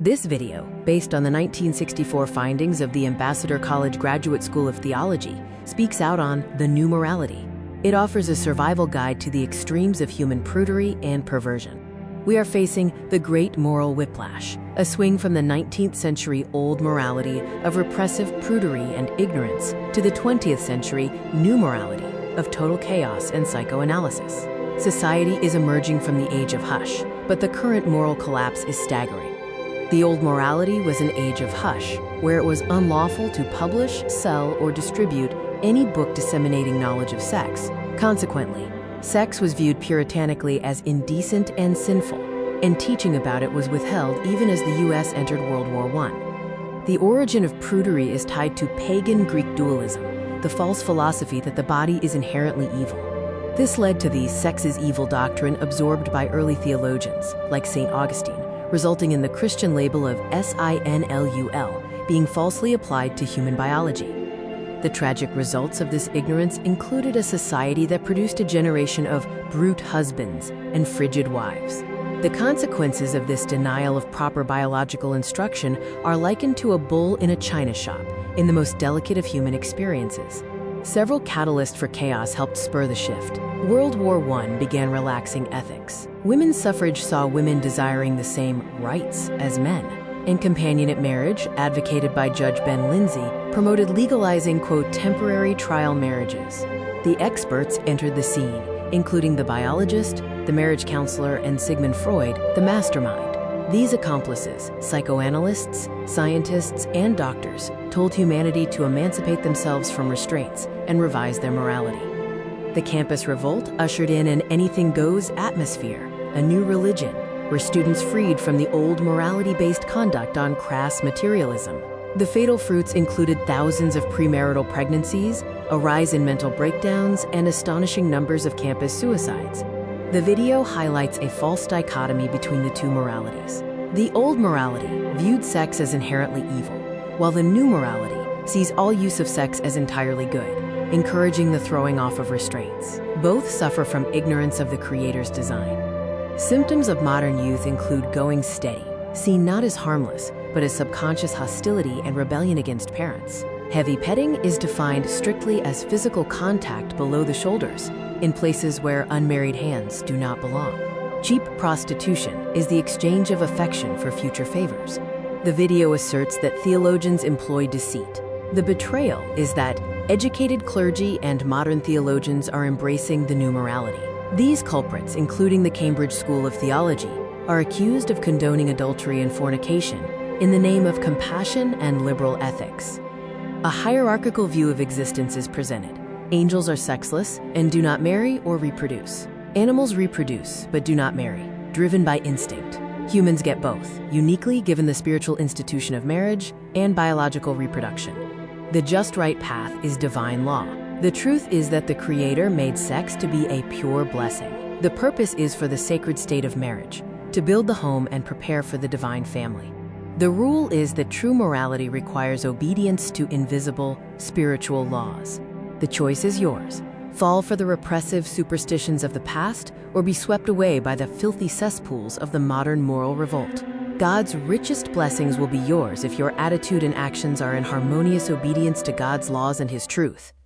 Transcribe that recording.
This video, based on the 1964 findings of the Ambassador College Graduate School of Theology, speaks out on the new morality. It offers a survival guide to the extremes of human prudery and perversion. We are facing the great moral whiplash, a swing from the 19th century old morality of repressive prudery and ignorance to the 20th century new morality of total chaos and psychoanalysis. Society is emerging from the age of hush, but the current moral collapse is staggering. The old morality was an age of hush, where it was unlawful to publish, sell, or distribute any book disseminating knowledge of sex. Consequently, sex was viewed puritanically as indecent and sinful, and teaching about it was withheld even as the U.S. entered World War I. The origin of prudery is tied to pagan Greek dualism, the false philosophy that the body is inherently evil. This led to the sex is evil doctrine absorbed by early theologians, like St. Augustine, resulting in the Christian label of sinlul being falsely applied to human biology. The tragic results of this ignorance included a society that produced a generation of brute husbands and frigid wives. The consequences of this denial of proper biological instruction are likened to a bull in a china shop in the most delicate of human experiences. Several catalysts for chaos helped spur the shift. World War I began relaxing ethics. Women's suffrage saw women desiring the same rights as men. And companionate marriage, advocated by Judge Ben Lindsay, promoted legalizing, quote, temporary trial marriages. The experts entered the scene, including the biologist, the marriage counselor, and Sigmund Freud, the mastermind. These accomplices, psychoanalysts, scientists, and doctors, told humanity to emancipate themselves from restraints and revise their morality. The campus revolt ushered in an anything-goes atmosphere, a new religion, where students freed from the old morality-based conduct on crass materialism. The fatal fruits included thousands of premarital pregnancies, a rise in mental breakdowns, and astonishing numbers of campus suicides. The video highlights a false dichotomy between the two moralities. The old morality viewed sex as inherently evil, while the new morality sees all use of sex as entirely good, encouraging the throwing off of restraints. Both suffer from ignorance of the Creator's design. Symptoms of modern youth include going steady, seen not as harmless, but as subconscious hostility and rebellion against parents. Heavy petting is defined strictly as physical contact below the shoulders, in places where unmarried hands do not belong. Cheap prostitution is the exchange of affection for future favors. The video asserts that theologians employ deceit. The betrayal is that educated clergy and modern theologians are embracing the new morality. These culprits, including the Cambridge School of Theology, are accused of condoning adultery and fornication in the name of compassion and liberal ethics. A hierarchical view of existence is presented. Angels are sexless and do not marry or reproduce. Animals reproduce but do not marry, driven by instinct. Humans get both, uniquely given the spiritual institution of marriage and biological reproduction. The just right path is divine law. The truth is that the Creator made sex to be a pure blessing. The purpose is for the sacred state of marriage, to build the home and prepare for the divine family. The rule is that true morality requires obedience to invisible, spiritual laws. The choice is yours. Fall for the repressive superstitions of the past or be swept away by the filthy cesspools of the modern moral revolt. God's richest blessings will be yours if your attitude and actions are in harmonious obedience to God's laws and His truth.